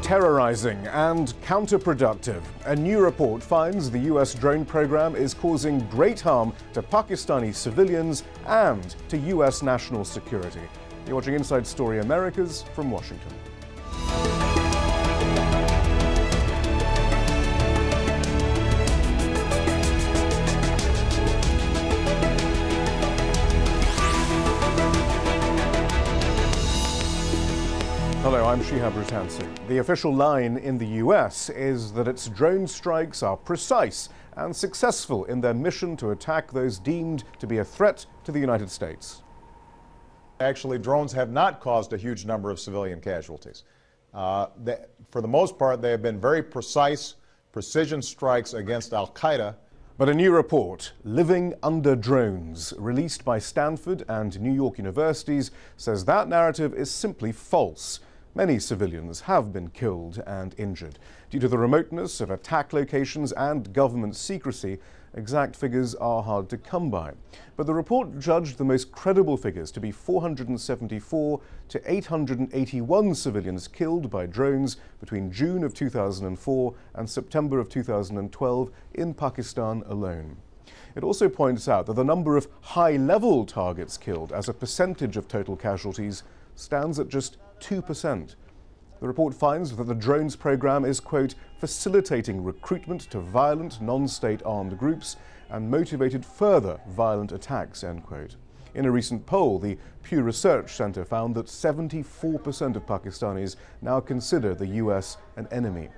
terrorizing and counterproductive. A new report finds the US drone program is causing great harm to Pakistani civilians and to US national security. You're watching Inside Story Americas from Washington. Hello, I'm Shihab Rutansi. The official line in the US is that its drone strikes are precise and successful in their mission to attack those deemed to be a threat to the United States. Actually, drones have not caused a huge number of civilian casualties. For the most part, they have been very precise, precision strikes against Al-Qaeda. But a new report, Living Under Drones, released by Stanford and New York universities, says that narrative is simply false. Many civilians have been killed and injured. Due to the remoteness of attack locations and government secrecy, exact figures are hard to come by. But the report judged the most credible figures to be 474 to 881 civilians killed by drones between June of 2004 and September of 2012 in Pakistan alone. It also points out that the number of high-level targets killed as a percentage of total casualties stands at just 2%. The report finds that the drones program is, quote, facilitating recruitment to violent non-state armed groups and motivated further violent attacks, end quote. In a recent poll, the Pew Research Center found that 74% of Pakistanis now consider the US an enemy.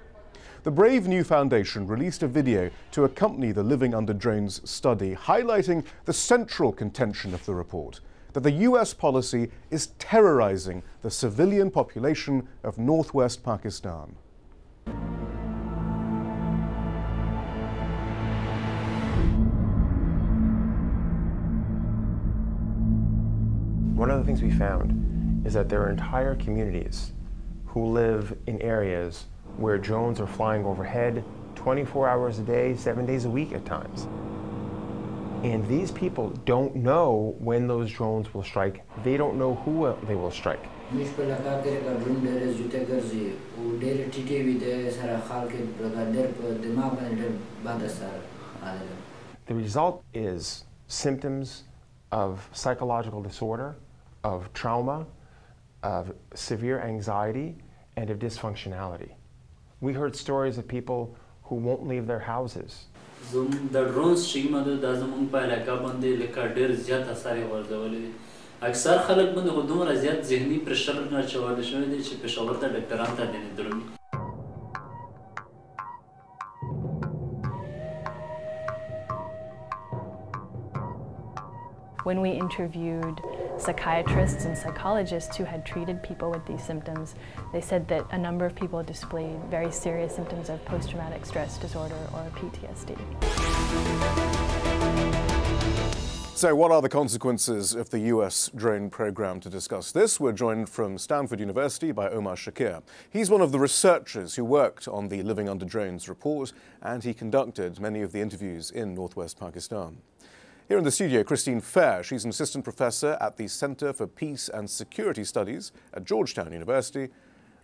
The Brave New Foundation released a video to accompany the Living Under Drones study, highlighting the central contention of the report, that the US policy is terrorizing the civilian population of northwest Pakistan. One of the things we found is that there are entire communities who live in areas where drones are flying overhead 24 hours a day, 7 days a week at times. And these people don't know when those drones will strike. They don't know who they will strike. The result is symptoms of psychological disorder, of trauma, of severe anxiety, and of dysfunctionality. We heard stories of people who won't leave their houses. The drones شیما د زمون په علاقه باندې لکه ډېر زیات اثر ورزولې اکثر خلک باندې خو دومره زیات ذهني پرشر نه چول شوی دی چې پېښور ته ډاکټران ته دي درومي. When we interviewed psychiatrists and psychologists who had treated people with these symptoms, they said that a number of people displayed very serious symptoms of post-traumatic stress disorder or PTSD. So what are the consequences of the US drone program? To discuss this, we're joined from Stanford University by Omar Shakir. He's one of the researchers who worked on the Living Under Drones report, and he conducted many of the interviews in northwest Pakistan. Here in the studio, Christine Fair. She's an assistant professor at the Center for Peace and Security Studies at Georgetown University.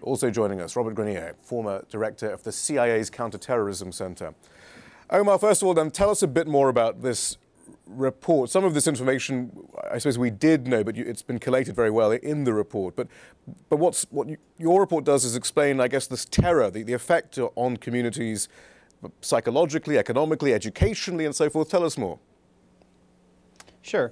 Also joining us, Robert Grenier, former director of the CIA's Counterterrorism Center. Omar, first of all, then, tell us a bit more about this report. Some of this information, I suppose we did know, but it's been collated very well in the report. But what your report does is explain, I guess, this terror, the effect on communities psychologically, economically, educationally, and so forth. Tell us more. Sure.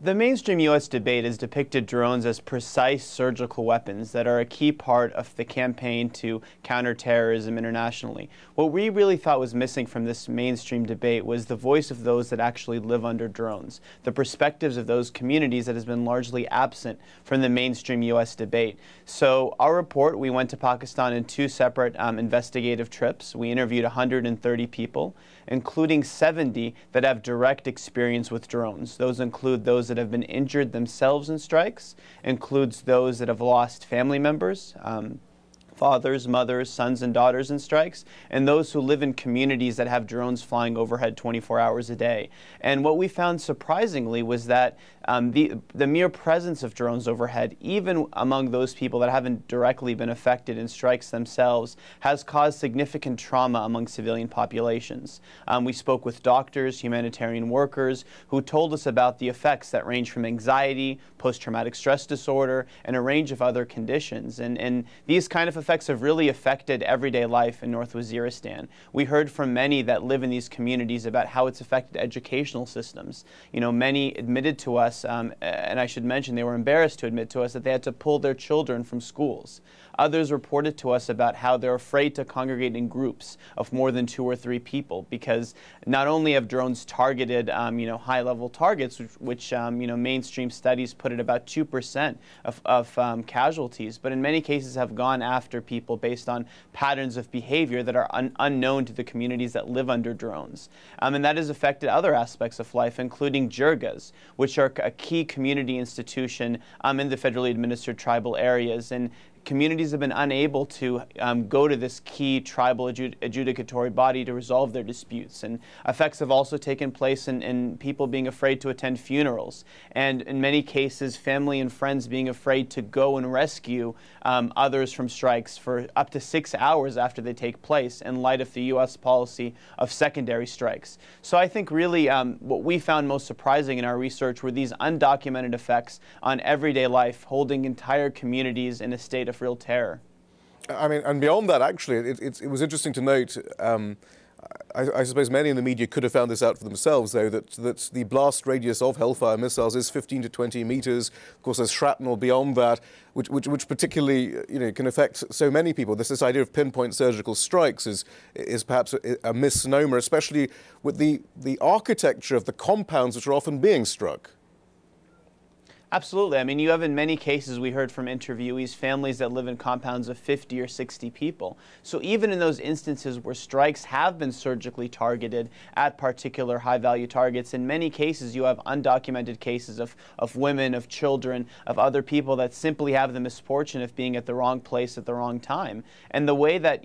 The mainstream U.S. debate has depicted drones as precise surgical weapons that are a key part of the campaign to counter terrorism internationally. What we really thought was missing from this mainstream debate was the voice of those that actually live under drones, the perspectives of those communities that has been largely absent from the mainstream U.S. debate. So our report, we went to Pakistan in two separate investigative trips. We interviewed 130 people, including 70 that have direct experience with drones. Those include those that have been injured themselves in strikes, includes those that have lost family members. fathers, mothers, sons, and daughters in strikes, and those who live in communities that have drones flying overhead 24 hours a day. And what we found surprisingly was that the mere presence of drones overhead, even among those people that haven't directly been affected in strikes themselves, has caused significant trauma among civilian populations. We spoke with doctors, humanitarian workers, who told us about the effects that range from anxiety, post-traumatic stress disorder, and a range of other conditions. And these kind of effects have really affected everyday life in North Waziristan. We heard from many that live in these communities about how it's affected educational systems. You know, many admitted to us, and I should mention they were embarrassed to admit to us that they had to pull their children from schools. Others reported to us about how they're afraid to congregate in groups of more than 2 or 3 people, because not only have drones targeted, high-level targets, which mainstream studies put at about 2% of casualties, but in many cases have gone after people based on patterns of behavior that are unknown to the communities that live under drones. And that has affected other aspects of life, including jirgas, which are a key community institution in the federally administered tribal areas. And communities have been unable to go to this key tribal adjudicatory body to resolve their disputes. And effects have also taken place in people being afraid to attend funerals. And in many cases, family and friends being afraid to go and rescue others from strikes for up to 6 hours after they take place, in light of the U.S. policy of secondary strikes. So I think really what we found most surprising in our research were these undocumented effects on everyday life, holding entire communities in a state of real terror. I mean, and beyond that, actually, it was interesting to note, I suppose many in the media could have found this out for themselves, though, that the blast radius of Hellfire missiles is 15 to 20 meters. Of course, there's shrapnel beyond that, which particularly, can affect so many people. This idea of pinpoint surgical strikes is perhaps a misnomer, especially with the architecture of the compounds which are often being struck. Absolutely. I mean, you have in many cases, we heard from interviewees, families that live in compounds of 50 or 60 people. So even in those instances where strikes have been surgically targeted at particular high-value targets, in many cases you have undocumented cases of women, of children, of other people that simply have the misfortune of being at the wrong place at the wrong time. And the way that,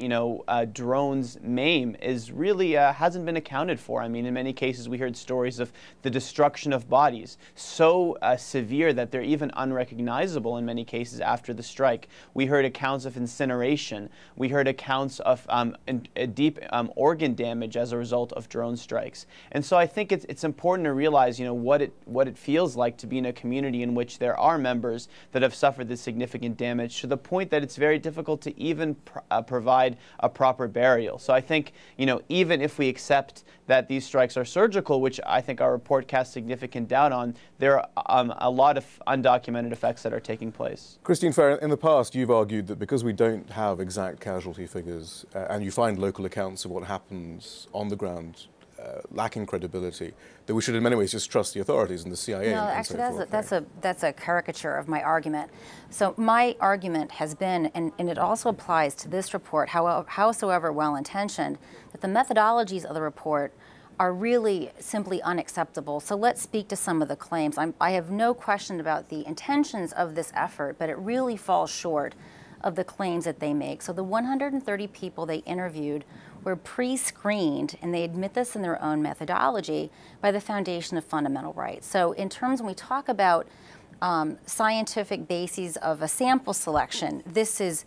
drones maim is really hasn't been accounted for. I mean, in many cases we heard stories of the destruction of bodies so severe that they're even unrecognizable in many cases after the strike. We heard accounts of incineration. We heard accounts of deep organ damage as a result of drone strikes. And so I think it's important to realize, what it feels like to be in a community in which there are members that have suffered this significant damage, to the point that it's very difficult to even provide a proper burial. So I think, even if we accept that these strikes are surgical, which I think our report casts significant doubt on, there are a lot of undocumented effects that are taking place. Christine Farr, in the past you've argued that because we don't have exact casualty figures and you find local accounts of what happens on the ground lacking credibility, that we should in many ways just trust the authorities and the CIA. No, actually that's a caricature of my argument. So my argument has been, and it also applies to this report, howsoever well-intentioned, that the methodologies of the report are really simply unacceptable. So let's speak to some of the claims. I have no question about the intentions of this effort, but it really falls short of the claims that they make. So the 130 people they interviewed were pre-screened, and they admit this in their own methodology, by the Foundation of Fundamental Rights. So in terms, when we talk about scientific bases of a sample selection, this is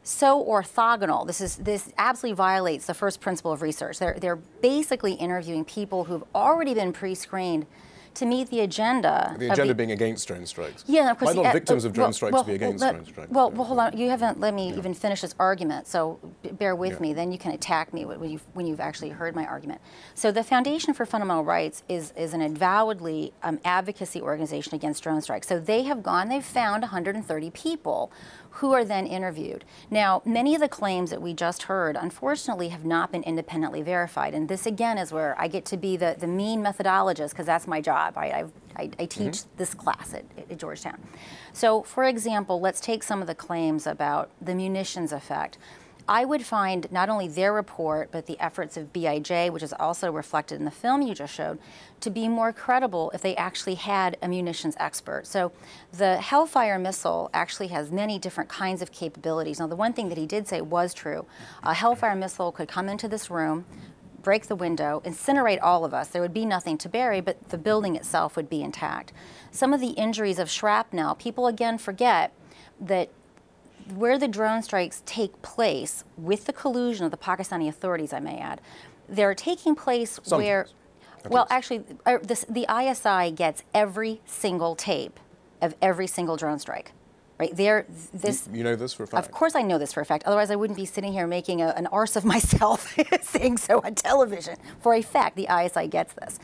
so orthogonal. This absolutely violates the first principle of research. They're basically interviewing people who've already been pre-screened to meet the agenda. The agenda being against drone strikes. Yeah, of course. Why not victims of drone strikes be against drone strikes? Well, hold on. You haven't let me even finish this argument, so bear with me. Then you can attack me when you've actually heard my argument. So the Foundation for Fundamental Rights is an avowedly advocacy organization against drone strikes. So they've found 130 people who are then interviewed. Now, many of the claims that we just heard, unfortunately, have not been independently verified. And this, again, is where I get to be the mean methodologist, because that's my job. I teach this class at Georgetown. So, for example, let's take some of the claims about the munitions effect. I would find not only their report, but the efforts of BIJ, which is also reflected in the film you just showed, to be more credible if they actually had a munitions expert. So the Hellfire missile actually has many different kinds of capabilities. Now, the one thing that he did say was true. A Hellfire missile could come into this room, break the window, incinerate all of us. There would be nothing to bury, but the building itself would be intact. Some of the injuries of shrapnel, people again forget that where the drone strikes take place, with the collusion of the Pakistani authorities, I may add, they're taking place where, well, actually, the ISI gets every single tape of every single drone strike. Right there, You know this for a fact? Of course I know this for a fact. Otherwise, I wouldn't be sitting here making an arse of myself saying so on television. For a fact, the ISI gets this.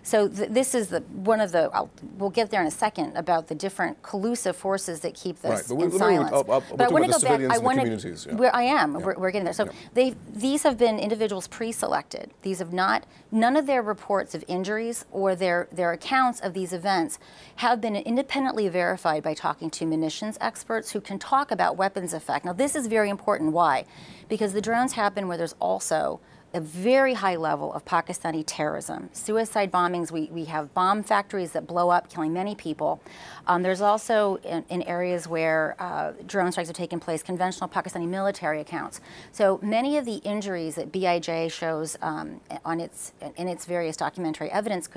So this is one of the. We'll get there in a second about the different collusive forces that keep this in silence. But I want to go back. I want to. Where I am. Yeah. We're getting there. So these have been individuals pre-selected. These have not. None of their reports of injuries or their accounts of these events have been independently verified by talking to munitions experts who can talk about weapons effect. Now, this is very important. Why? Because the drones happen where there's also a very high level of Pakistani terrorism. Suicide bombings, we have bomb factories that blow up, killing many people. There's also in areas where drone strikes are taking place, conventional Pakistani military accounts. So many of the injuries that BIJ shows in its various documentary evidence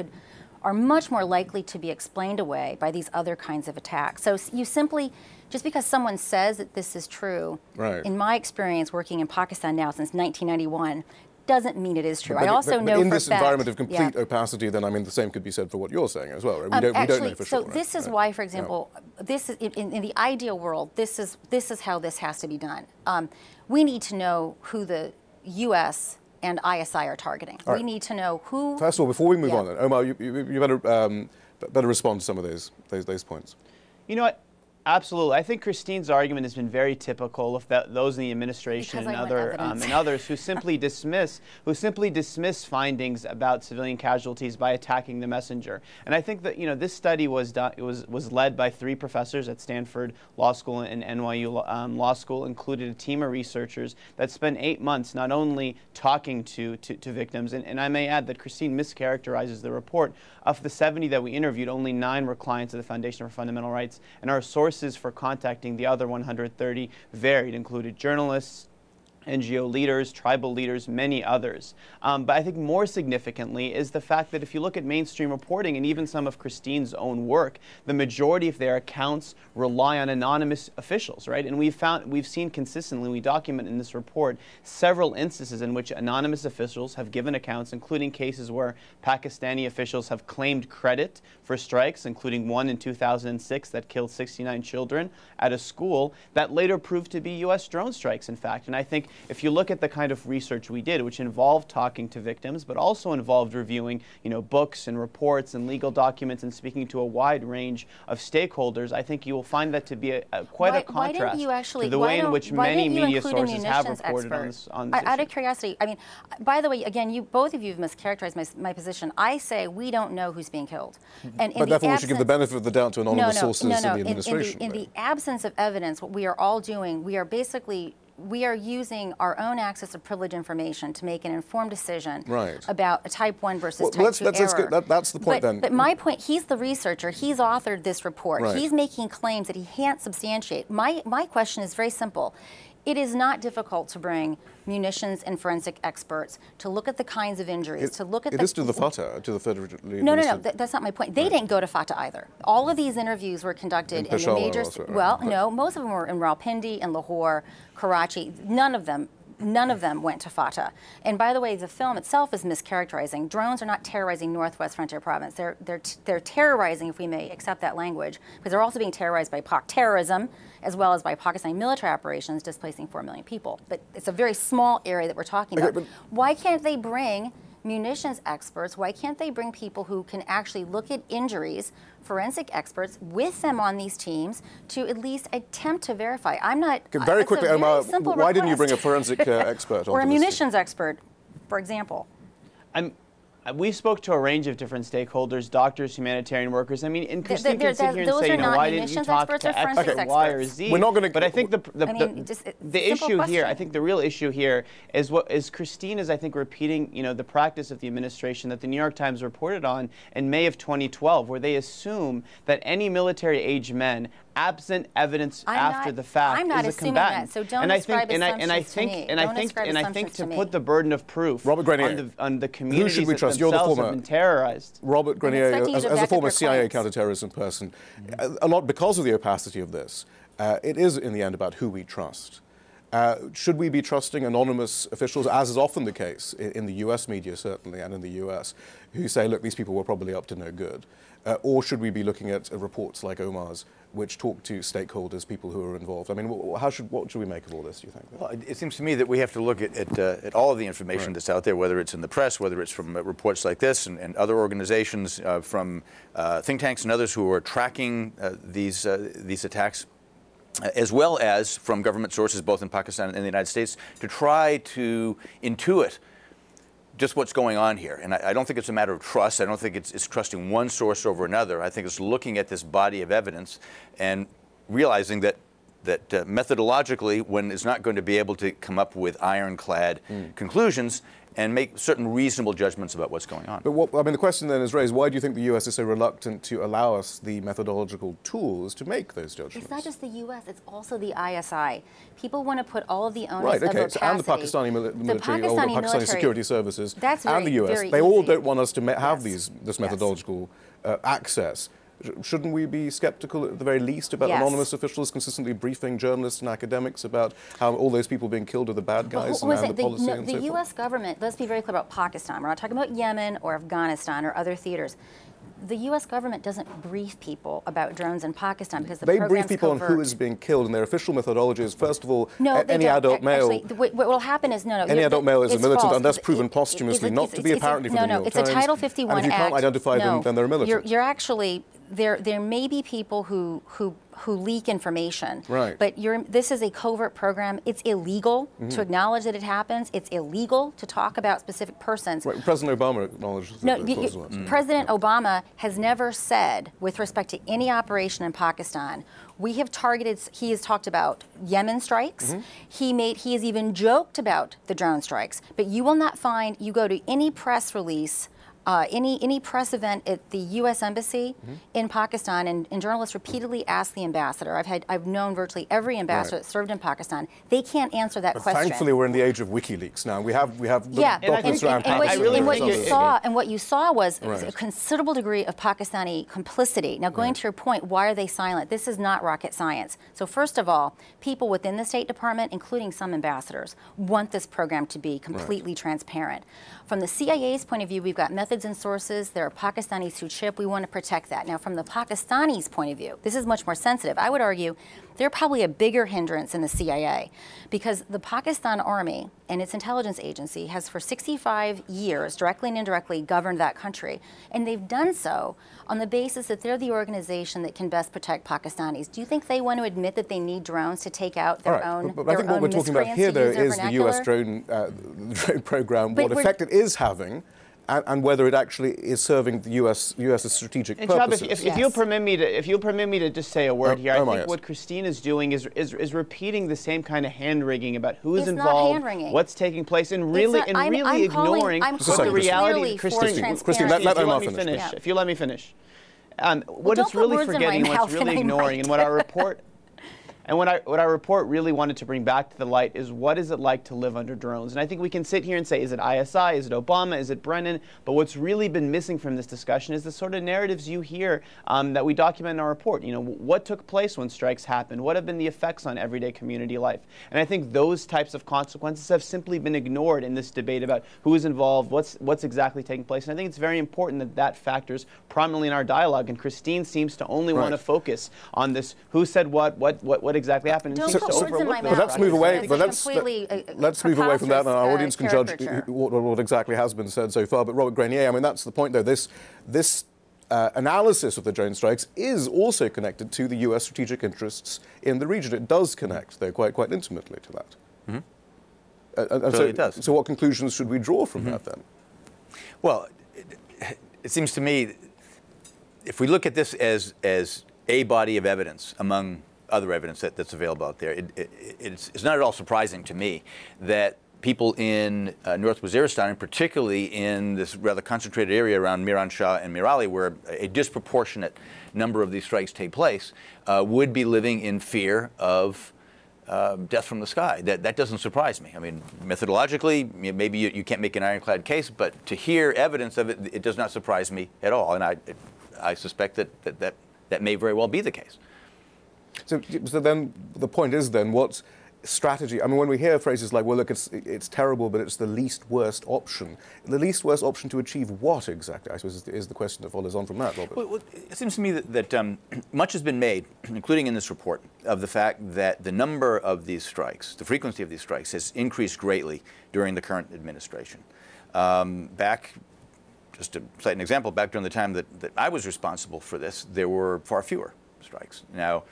are much more likely to be explained away by these other kinds of attacks. So you simply, just because someone says that this is true, in my experience working in Pakistan now since 1991, doesn't mean it is true. I also know in for this fact, environment of complete opacity, then I mean the same could be said for what you're saying as well. Right? We don't know for sure. So this is why, for example, this is in the ideal world. This is how this has to be done. We need to know who the U.S. and ISI are targeting. We need to know who. First of all, before we move on, Omar, you better respond to some of those points. You know what? Absolutely. I think Christine's argument has been very typical of those in the administration and others who simply dismiss findings about civilian casualties by attacking the messenger. And I think that this study was led by 3 professors at Stanford Law School and NYU Law School, included a team of researchers that spent 8 months not only talking to victims, and I may add that Christine mischaracterizes the report. Of the 70 that we interviewed, only 9 were clients of the Foundation for Fundamental Rights, and our sources for contacting the other 130 varied, included journalists, NGO leaders, tribal leaders, many others. But I think more significantly is the fact that if you look at mainstream reporting and even some of Christine's own work, the majority of their accounts rely on anonymous officials, right? And we've seen consistently, we document in this report, several instances in which anonymous officials have given accounts, including cases where Pakistani officials have claimed credit for strikes, including one in 2006 that killed 69 children at a school that later proved to be U.S. drone strikes, in fact. And I think if you look at the kind of research we did, which involved talking to victims, but also involved reviewing, books and reports and legal documents and speaking to a wide range of stakeholders, I think you will find that to be quite a contrast to the way in which many media sources have reported on this issue. Out of curiosity, I mean, by the way, again, both of you have mischaracterized my position. I say we don't know who's being killed. And but therefore we should give the benefit of the doubt to anonymous sources in the administration. In the absence of evidence, what we are all doing, we are using our own access to privileged information to make an informed decision about a type 1 versus type 2 error. That's the point then. But my point, he's the researcher. He's authored this report. He's making claims that he can't substantiate. My question is very simple. It is not difficult to bring munitions and forensic experts to look at the kinds of injuries, to look at It is to the Fatah, to the federally No, that's not my point. They didn't go to Fatah either. All of these interviews were conducted in the major... No, most of them were in Rawalpindi and Lahore, Karachi. None of them went to Fatah. And by the way, the film itself is mischaracterizing. Drones are not terrorizing Northwest Frontier Province. They're terrorizing, if we may accept that language, because they're also being terrorized by Pak terrorism, as well as by Pakistani military operations displacing 4 million people. But it's a very small area that we're talking about. Why can't they bring munitions experts? Why can't they bring people who can actually look at injuries, forensic experts, with them on these teams to at least attempt to verify? I'm not... Very quickly, Omar, why didn't you bring a forensic expert on or a munitions expert, for example? we spoke to a range of different stakeholders, doctors, humanitarian workers. I mean, and Christine can sit here and say, why didn't you talk to X or Y or Z? We're not going to. But I think the issue here, I think the real issue here is what is Christine is, I think, repeating, the practice of the administration that the New York Times reported on in May of 2012, where they assume that any military-age men, absent evidence after the fact, is a combatant. So don't ascribe assumptions to me. And I think to put the burden of proof on the communities who should we that trust? themselves have been terrorized. Robert Grenier, as a former CIA counterterrorism person, a lot because of the opacity of this, it is in the end about who we trust. Should we be trusting anonymous officials, as is often the case in the US media, certainly, and in the US, who say, look, these people were probably up to no good? Or should we be looking at reports like Omar's, which talk to stakeholders, people who are involved? I mean, what should we make of all this, do you think? Well, it seems to me that we have to look at all of the information that's out there, whether it's in the press, whether it's from reports like this and other organizations, from think tanks and others who are tracking these attacks, as well as from government sources both in Pakistan and the United States, to try to intuit just what's going on here. And I don't think it's a matter of trust. I don't think it's trusting one source over another. I think it's looking at this body of evidence and realizing that methodologically, one is not going to be able to come up with ironclad conclusions and make certain reasonable judgments about what's going on. But the question then is raised, why do you think the US is so reluctant to allow us the methodological tools to make those judgments? It's not just the US, it's also the ISI. People want to put all of the onus right, okay. of opacity. And the Pakistani military, or the Pakistani security services, and the US. They all don't want us to have this methodological access. Shouldn't we be skeptical at the very least about anonymous officials consistently briefing journalists and academics about how all those people being killed are the bad guys and the policy and so forth? The U.S. government, let's be very clear about Pakistan. We're not talking about Yemen or Afghanistan or other theaters. The U.S. government doesn't brief people about drones in Pakistan because the program's They brief people covert. on who is being killed, and their official methodology is, first of all, no, any adult male. Actually, what will happen is, any adult male is a militant false. unless proven posthumously not to be apparently from the New York Times. It's a Title 51 and if you can't identify them, then they're a militant. You're actually, there may be people who leak information. Right. But this is a covert program. It's illegal to acknowledge that it happens. It's illegal to talk about specific persons. Right. President Obama acknowledged that. President Obama has never said, with respect to any operation in Pakistan, we have targeted, he has talked about Yemen strikes. He has even joked about the drone strikes. But you will not find, you go to any press release, any press event at the U.S. Embassy in Pakistan, and journalists repeatedly ask the ambassador. I've known virtually every ambassador that served in Pakistan. They can't answer that question. Thankfully, we're in the age of WikiLeaks now. We have documents around Pakistan. And what you saw was a considerable degree of Pakistani complicity. Now, going to your point, why are they silent? This is not rocket science. So first of all, people within the State Department, including some ambassadors, want this program to be completely transparent. From the CIA's point of view, we've got methods and sources. There are Pakistanis who chip. We want to protect that. Now, from the Pakistanis' point of view, this is much more sensitive. I would argue they're probably a bigger hindrance in the CIA because the Pakistan Army and its intelligence agency has for 65 years, directly and indirectly, governed that country. And they've done so on the basis that they're the organization that can best protect Pakistanis. Do you think they want to admit that they need drones to take out their own But I think what we're talking about here, though, is the U.S. drone program, what effect it is having, and whether it actually is serving the U.S.'s strategic purposes. If you'll permit me to just say a word here, I think what Christine is doing is repeating the same kind of hand-wringing about who's involved, what's taking place, and really ignoring what the reality. Christine, let Omar finish. If you let me finish. What it's really forgetting, what's really ignoring, and what our report. And what our report really wanted to bring back to the light is what is it like to live under drones? And I think we can sit here and say, is it ISI, is it Obama, is it Brennan? But what's really been missing from this discussion is the sort of narratives you hear that we document in our report. You know, what took place when strikes happened? What have been the effects on everyday community life? And I think those types of consequences have simply been ignored in this debate about who is involved, what's exactly taking place. And I think it's very important that factors prominently in our dialogue. And Christine seems to only want to focus on this: who said what exactly happened. Don't put words in my mouth. Let's move away. Let's move away from that, and our audience can judge what exactly has been said so far. But Robert Grenier, I mean, that's the point, though. This analysis of the drone strikes is also connected to the U.S. strategic interests in the region. It does connect, though, quite intimately to that. So it does. So what conclusions should we draw from that, then? Well, it seems to me, if we look at this as a body of evidence among other evidence that's available out there, it's not at all surprising to me that people in North Waziristan, and particularly in this rather concentrated area around Miran Shah and Mirali, where a disproportionate number of these strikes take place, would be living in fear of death from the sky. That doesn't surprise me. I mean, methodologically, maybe you can't make an ironclad case, but to hear evidence of it, it does not surprise me at all. And I suspect that may very well be the case. So then the point is then what strategy? I mean, when we hear phrases like, well, look, it's terrible, but it's the least worst option. The least worst option to achieve what exactly, I suppose, is the question that follows on from that, Robert. Well, it seems to me that much has been made, including in this report, of the fact that the number of these strikes, the frequency of these strikes, has increased greatly during the current administration. Just to cite an example, back during the time that I was responsible for this, there were far fewer strikes. Now,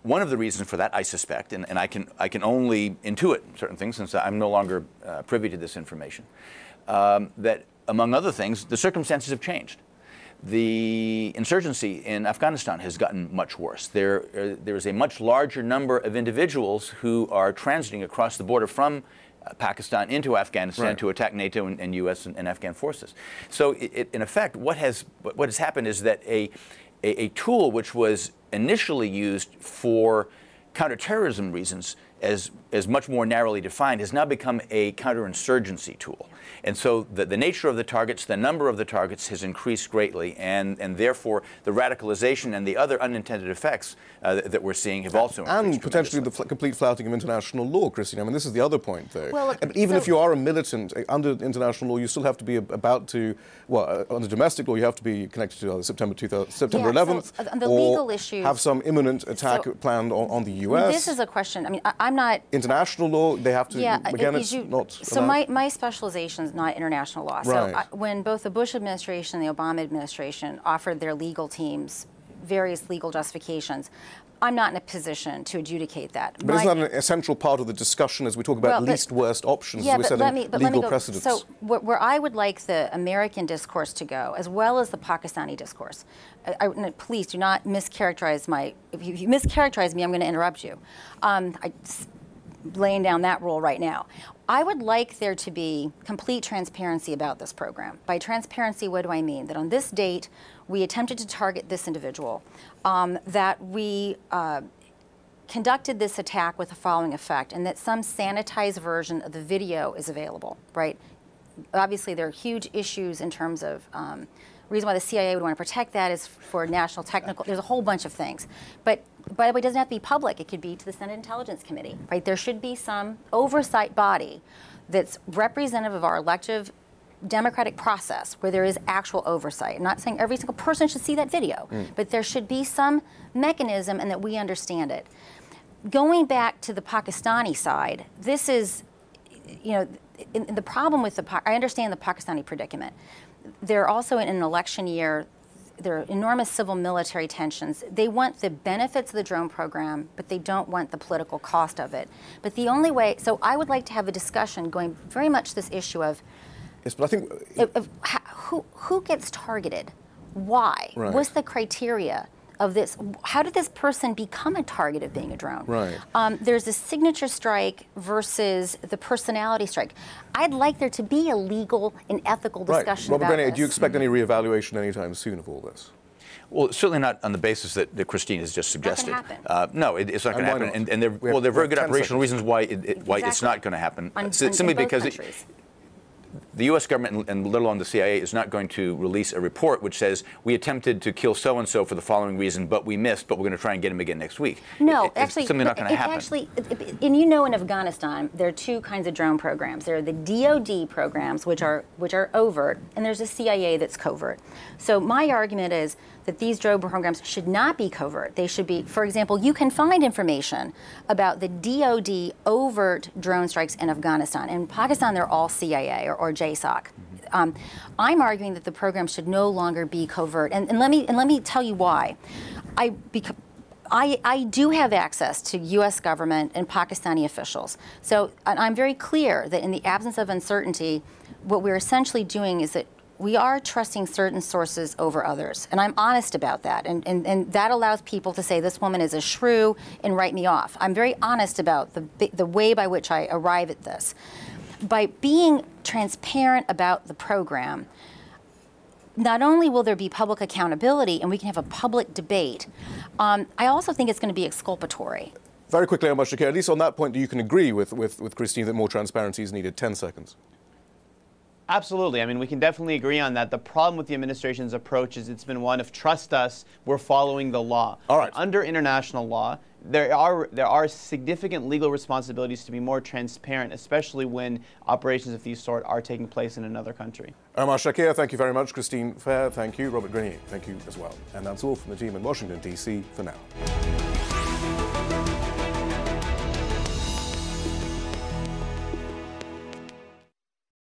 one of the reasons for that, I suspect, and I can only intuit certain things since I'm no longer privy to this information, that among other things, the circumstances have changed. The insurgency in Afghanistan has gotten much worse. There is a much larger number of individuals who are transiting across the border from Pakistan into Afghanistan to attack NATO and U.S. and Afghan forces. So, in effect, what has happened is that a tool which was initially used for counterterrorism reasons as much more narrowly defined has now become a counterinsurgency tool. And so the nature of the targets, the number of the targets has increased greatly, and therefore the radicalization and the other unintended effects that we're seeing have also increased. And potentially the complete flouting of international law, Christine. I mean, this is the other point, though. Well, look, even if you are a militant under international law, you still have to be under domestic law, you have to be connected to September 11th, so the legal issues, have some imminent attack planned on the U.S. This is a question. I mean, I'm not... International law, they have to... Yeah, again, it's not... So my specialization is not international law. Right. So when both the Bush administration and the Obama administration offered their legal teams various legal justifications, I'm not in a position to adjudicate that. But isn't that an essential part of the discussion as we talk about least worst options, as we're setting legal precedents? So where I would like the American discourse to go, as well as the Pakistani discourse, please do not mischaracterize if you mischaracterize me, I'm going to interrupt you. I'm laying down that rule right now. I would like there to be complete transparency about this program. By transparency, what do I mean? That on this date, we attempted to target this individual, that we conducted this attack with the following effect, and that some sanitized version of the video is available, right? Obviously, there are huge issues in terms of reason why the CIA would want to protect that is for national technical, there's a whole bunch of things. But by the way, it doesn't have to be public. It could be to the Senate Intelligence Committee, right? There should be some oversight body that's representative of our elective democratic process where there is actual oversight. I'm not saying every single person should see that video, but there should be some mechanism and that we understand it. Going back to the Pakistani side, this is, the problem with I understand the Pakistani predicament. They're also in an election year. There are enormous civil military tensions. They want the benefits of the drone program, but they don't want the political cost of it. But the only way, so I would like to have a discussion going very much this issue of, yes, but I think who gets targeted? Why? Right. What's the criteria of this? How did this person become a target of being a drone? Right. There's a signature strike versus the personality strike. I'd like there to be a legal and ethical discussion Robert about Grenier, this. do you expect any reevaluation anytime soon of all this? Well, certainly not on the basis that Christine has just suggested. Not going to happen. No, it's not going to happen. And there are very good operational reasons why it's not going to happen. Simply because the U.S. government, and let alone the CIA, is not going to release a report which says we attempted to kill so-and-so for the following reason, but we missed, but we're going to try and get him again next week. No, it's simply not going to happen. Actually, and in Afghanistan, there are two kinds of drone programs. There are the DoD programs, which are overt, and there's a CIA that's covert. So my argument is that these drone programs should not be covert. They should be, for example, you can find information about the DoD overt drone strikes in Afghanistan. In Pakistan, they're all CIA or JSOC. I'm arguing that the program should no longer be covert, and let me tell you why. I do have access to U.S. government and Pakistani officials, so I'm very clear that in the absence of uncertainty, what we're essentially doing is that we are trusting certain sources over others, and I'm honest about that, and that allows people to say this woman is a shrew and write me off. I'm very honest about the way by which I arrive at this. By being transparent about the program, not only will there be public accountability and we can have a public debate, I also think it's going to be exculpatory. Very quickly, Omar Shakir, at least on that point, you can agree with Christine that more transparency is needed. 10 seconds. Absolutely. I mean, we can definitely agree on that. The problem with the administration's approach is it's been one of trust us, we're following the law. All right. Under international law, there are significant legal responsibilities to be more transparent, especially when operations of these sort are taking place in another country. Omar Shakir, thank you very much. Christine Fair, thank you. Robert Grenier, thank you as well. And that's all from the team in Washington, D.C. for now.